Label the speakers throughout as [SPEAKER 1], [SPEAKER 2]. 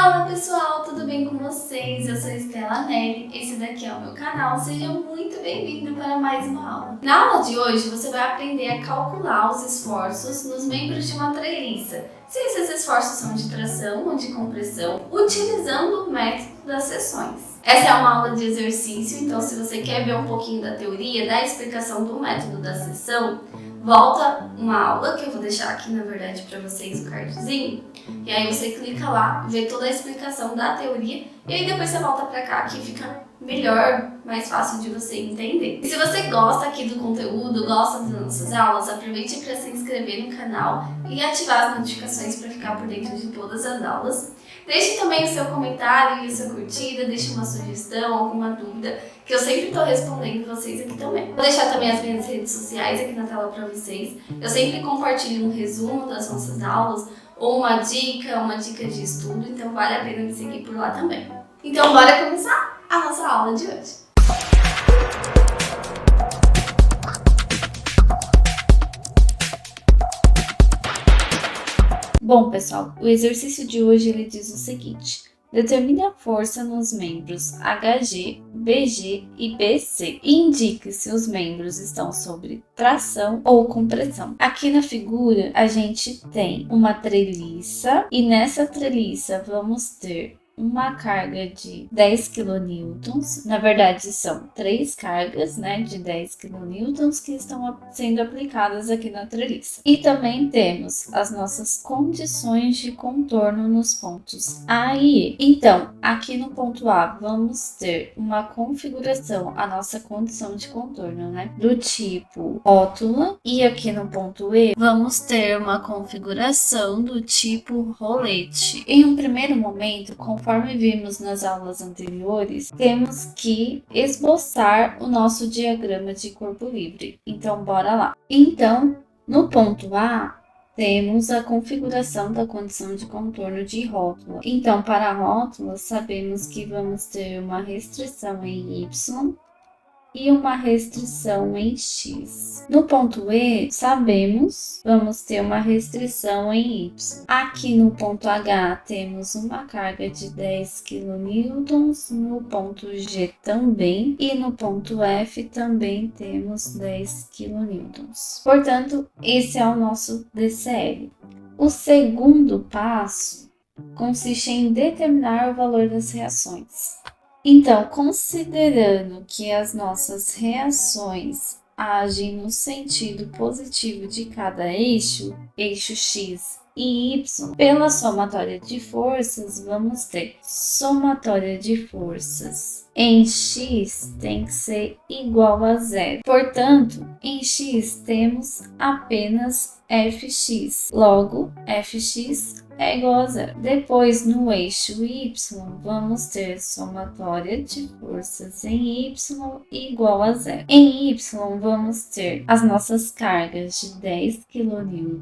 [SPEAKER 1] Fala pessoal, tudo bem com vocês? Eu sou Estela Nelly, esse daqui é o meu canal, seja muito bem-vindo para mais uma aula. Na aula de hoje você vai aprender a calcular os esforços nos membros de uma treliça, se esses esforços são de tração ou de compressão, utilizando o método das seções. Essa é uma aula de exercício, então se você quer ver um pouquinho da teoria, da explicação do método da seção, volta uma aula que eu vou deixar aqui na verdade para vocês o cardzinho, e aí você clica lá, vê toda a explicação da teoria e aí depois você volta para cá que fica melhor, mais fácil de você entender. E se você gosta aqui do conteúdo, gosta das nossas aulas, aproveite para se inscrever no canal e ativar as notificações para ficar por dentro de todas as aulas. Deixe também o seu comentário e a sua curtida, deixe uma sugestão, alguma dúvida, que eu sempre estou respondendo vocês aqui também. Vou deixar também as minhas redes sociais aqui na tela para vocês. Eu sempre compartilho um resumo das nossas aulas, ou uma dica de estudo, então vale a pena me seguir por lá também. Então bora começar a nossa aula de hoje. Bom, pessoal, o exercício de hoje ele diz o seguinte: determine a força nos membros HG, BG e BC e indique se os membros estão sob tração ou compressão. Aqui na figura a gente tem uma treliça e nessa treliça vamos ter uma carga de 10 kN, na verdade são 3 cargas, de 10 kN que estão sendo aplicadas aqui na treliça. E também temos as nossas condições de contorno nos pontos A e E. Então, aqui no ponto A vamos ter uma configuração, a nossa condição de contorno, do tipo rótula, e aqui no ponto E vamos ter uma configuração do tipo rolete. Em um primeiro momento, conforme vimos nas aulas anteriores, temos que esboçar o nosso diagrama de corpo livre. Então, bora lá. Então, no ponto A, temos a configuração da condição de contorno de rótula. Então, para a rótula, sabemos que vamos ter uma restrição em Y e uma restrição em X. No ponto E, sabemos, vamos ter uma restrição em Y. Aqui no ponto H, temos uma carga de 10 kN, no ponto G também, e no ponto F também temos 10 kN. Portanto, esse é o nosso DCL. O segundo passo consiste em determinar o valor das reações. Então, considerando que as nossas reações agem no sentido positivo de cada eixo X e Y, pela somatória de forças, vamos ter somatória de forças em X tem que ser igual a zero. Portanto, em X temos apenas Fx. Logo, Fx é igual a zero. Depois, no eixo Y, vamos ter somatória de forças em Y igual a zero. Em Y, vamos ter as nossas cargas de 10 kN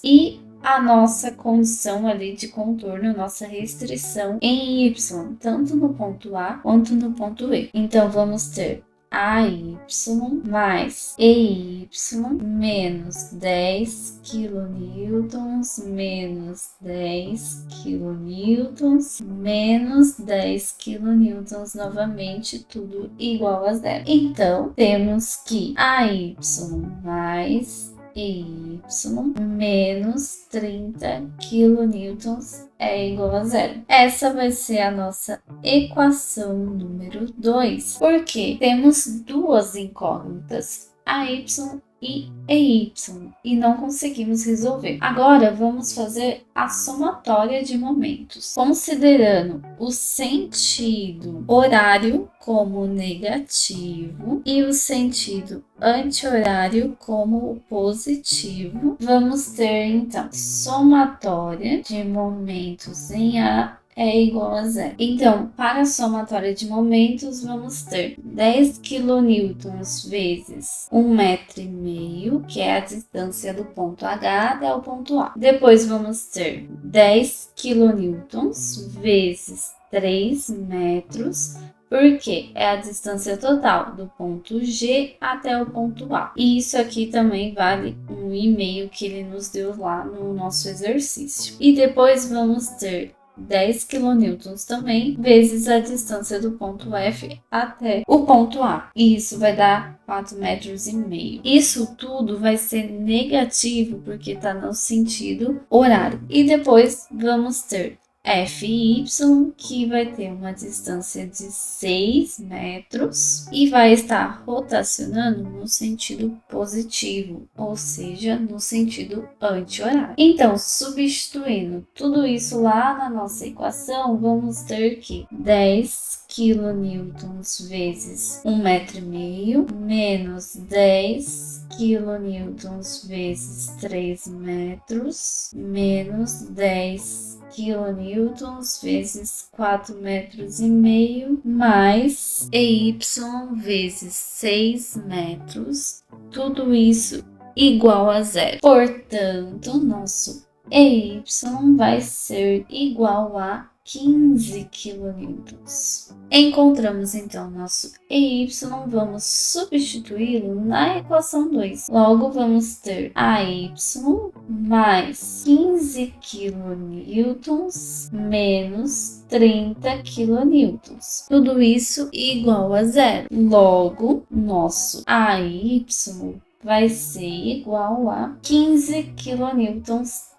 [SPEAKER 1] e a nossa condição ali de contorno, nossa restrição em Y, tanto no ponto A quanto no ponto E. Então, vamos ter AY mais EY menos 10 kN menos 10 kN menos 10 kN novamente, tudo igual a zero. Então, temos que AY mais EY menos 30 kN é igual a zero. Essa vai ser a nossa equação número 2, porque temos duas incógnitas, AY e EY, e não conseguimos resolver. Agora vamos fazer a somatória de momentos, considerando o sentido horário como negativo e o sentido anti-horário como positivo. Vamos ter então somatória de momentos em A é igual a zero. Então, para a somatória de momentos, vamos ter 10 kN vezes 1,5 m, que é a distância do ponto H até o ponto A. Depois, vamos ter 10 kN vezes 3 metros, porque é a distância total do ponto G até o ponto A. E isso aqui também vale um e-mail que ele nos deu lá no nosso exercício. E depois vamos ter 10 kN também, vezes a distância do ponto F até o ponto A. E isso vai dar 4,5 metros. Isso tudo vai ser negativo porque está no sentido horário. E depois vamos ter FY, que vai ter uma distância de 6 metros e vai estar rotacionando no sentido positivo, ou seja, no sentido anti-horário. Então, substituindo tudo isso lá na nossa equação, vamos ter que 10 kN vezes 1,5 metro menos 10 kN vezes 3 metros menos 10 kN vezes 4,5 metros mais EY vezes 6 metros, tudo isso igual a zero. Portanto, nosso EY vai ser igual a 15 kN. Encontramos então nosso EY, vamos substituí-lo na equação 2. Logo, vamos ter AY mais 15 kN menos 30 kN. Tudo isso igual a zero. Logo, nosso AY vai ser igual a 15 kN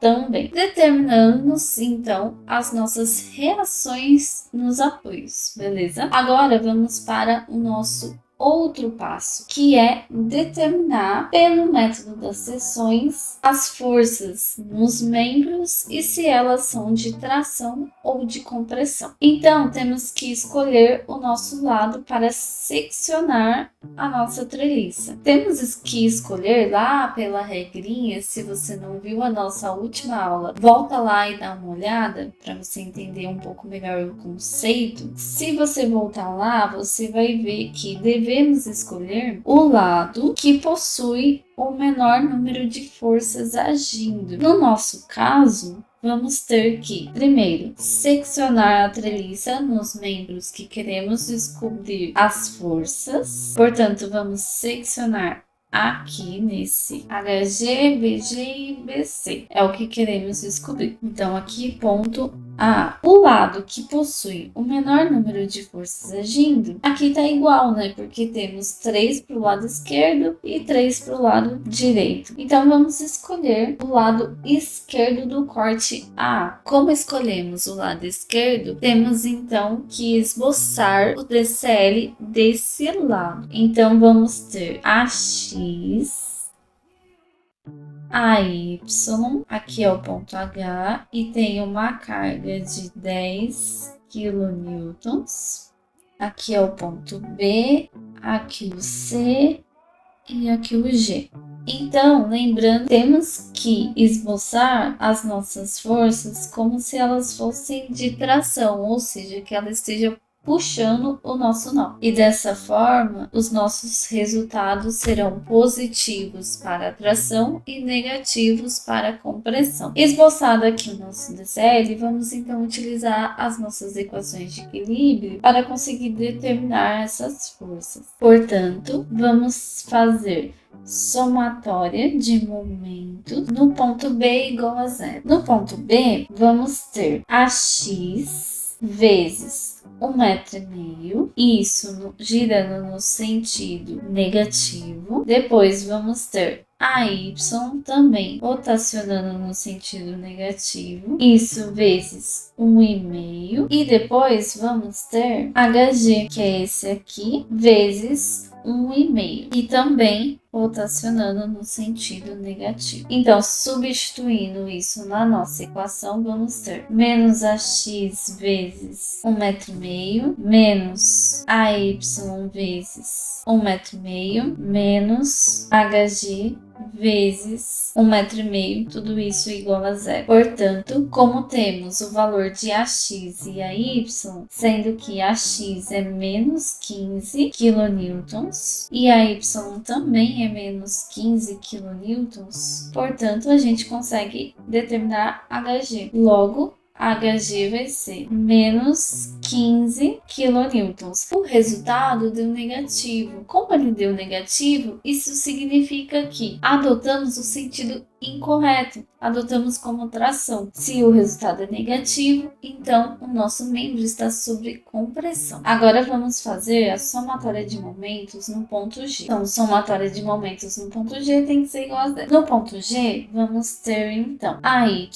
[SPEAKER 1] também. Determinamos então as nossas reações nos apoios, beleza? Agora vamos para o nosso outro passo, que é determinar pelo método das seções as forças nos membros e se elas são de tração ou de compressão. Então temos que escolher o nosso lado para seccionar a nossa treliça. Temos que escolher lá pela regrinha. Se você não viu a nossa última aula, volta lá e dá uma olhada para você entender um pouco melhor o conceito. Se você voltar lá, você vai ver que devemos escolher o lado que possui o menor número de forças agindo. No nosso caso, vamos ter que, primeiro, seccionar a treliça nos membros que queremos descobrir as forças. Portanto, vamos seccionar aqui nesse HG, BG e BC. É o que queremos descobrir. Então, aqui ponto A. O lado que possui o menor número de forças agindo, aqui tá igual, né? Porque temos 3 para o lado esquerdo e 3 para o lado direito. Então, vamos escolher o lado esquerdo do corte A. Como escolhemos o lado esquerdo, temos então que esboçar o DCL desse lado. Então, vamos ter AX, AY, aqui é o ponto H, e tem uma carga de 10 kN. Aqui é o ponto B, aqui o C e aqui o G. Então, lembrando, temos que esboçar as nossas forças como se elas fossem de tração, ou seja, que ela esteja puxando o nosso nó. E dessa forma, os nossos resultados serão positivos para a tração e negativos para a compressão. Esboçado aqui o nosso DCL, vamos então utilizar as nossas equações de equilíbrio para conseguir determinar essas forças. Portanto, vamos fazer somatória de momentos no ponto B igual a zero. No ponto B, vamos ter AX vezes 1,5 metro, isso girando no sentido negativo. Depois vamos ter AY também rotacionando no sentido negativo, isso vezes 1,5. E depois vamos ter HG, que é esse aqui, vezes 1,5. E também rotacionando no sentido negativo. Então, substituindo isso na nossa equação, vamos ter menos AX vezes 1,5 metro, menos AY vezes 1,5 metro, menos HG vezes 1,5 metro, tudo isso igual a zero. Portanto, como temos o valor de AX e AY, sendo que AX é menos 15 kN e AY também é menos 15 kN, portanto, a gente consegue determinar HG. Logo, HG vai ser menos 15 kN. O resultado deu negativo. Como ele deu negativo, isso significa que adotamos o sentido incorreto, adotamos como tração. Se o resultado é negativo, então o nosso membro está sob compressão. Agora vamos fazer a somatória de momentos no ponto G. Então, somatória de momentos no ponto G tem que ser igual a 0. No ponto G, vamos ter então AY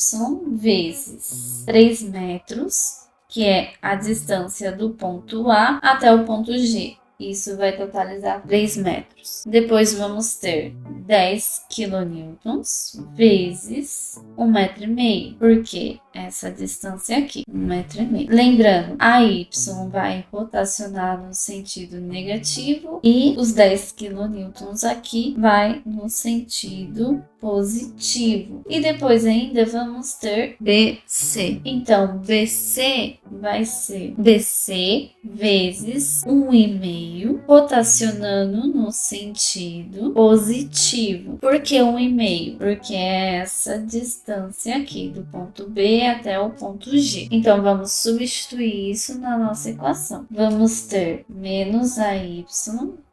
[SPEAKER 1] vezes 3 metros, que é a distância do ponto A até o ponto G. Isso vai totalizar 3 metros. Depois vamos ter 10 quilonewtons vezes 1,5 metro. Por quê? Essa distância aqui, 1,5 metro. Lembrando, a Y vai rotacionar no sentido negativo e os 10 quilonewtons aqui vai no sentido positivo. E depois ainda vamos ter BC. Então, BC vai ser BC vezes 1,5 rotacionando no sentido positivo. Por que 1,5? Porque é essa distância aqui do ponto B até o ponto G. Então, vamos substituir isso na nossa equação. Vamos ter menos AY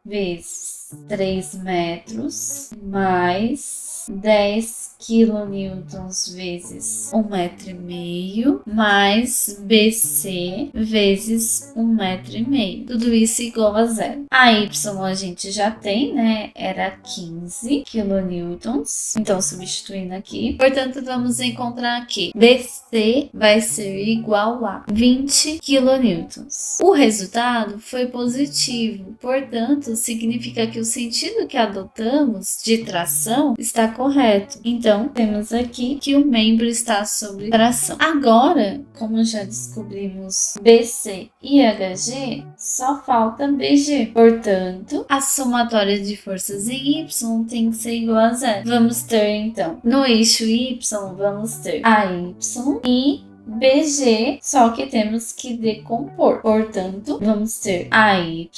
[SPEAKER 1] vezes 3 metros mais 10 quilonewtons vezes 1,5 metro mais BC vezes 1,5 metro. Tudo isso igual a 0. A Y a gente já tem, né? Era 15 quilonewtons. Então, substituindo aqui. Portanto, vamos encontrar aqui BC vai ser igual a 20 quilonewtons. O resultado foi positivo. Portanto, significa que o sentido que adotamos de tração está correto. Então, temos aqui que o membro está sob tração. Agora, como já descobrimos BC e HG, só falta BG. Portanto, a somatória de forças em Y tem que ser igual a 0. Vamos ter, então, no eixo Y, vamos ter AY e BG, só que temos que decompor. Portanto, vamos ter AY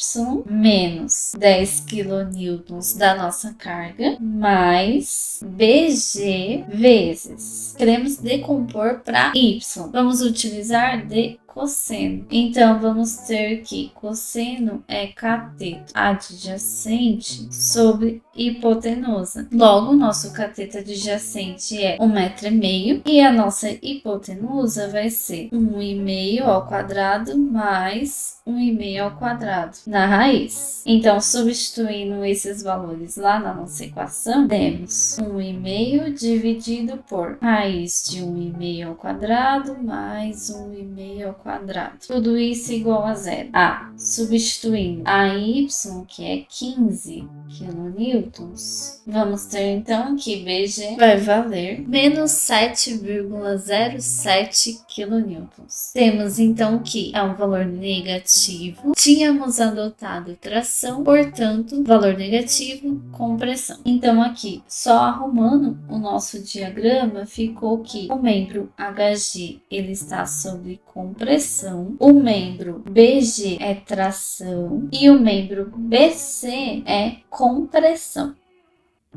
[SPEAKER 1] menos 10 quilonewtons da nossa carga, mais BG vezes. Queremos decompor para Y. Vamos utilizar de cosseno. Então, vamos ter que cosseno é cateto adjacente sobre hipotenusa. Logo, nosso cateto adjacente é 1,5 metro e a nossa hipotenusa vai ser 1,5 ao quadrado mais 1,5 ao quadrado na raiz. Então, substituindo esses valores lá na nossa equação, temos 1,5 dividido por raiz de 1,5 ao quadrado mais 1,5 ao quadrado. Tudo isso igual a 0. Substituindo a y, que é 15 quilonewtons, vamos ter então que BG vai valer menos 7,07 quilonewtons. Temos então que é um valor negativo. Tínhamos adotado tração, portanto, valor negativo, compressão. Então aqui, só arrumando o nosso diagrama, ficou que o membro HG ele está sob compressão, o membro BG é tração e o membro BC é compressão.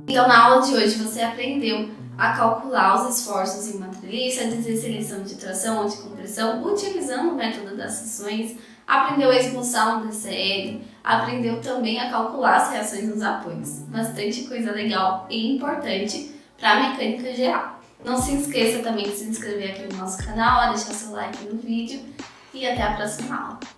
[SPEAKER 2] Então, na aula de hoje, você aprendeu a calcular os esforços em uma treliça, a dizer se eles são de tração ou de compressão, utilizando o método das seções, aprendeu a expulsar um DCL, aprendeu também a calcular as reações nos apoios. Bastante coisa legal e importante para a mecânica geral. Não se esqueça também de se inscrever aqui no nosso canal, deixar seu like no vídeo e até a próxima aula.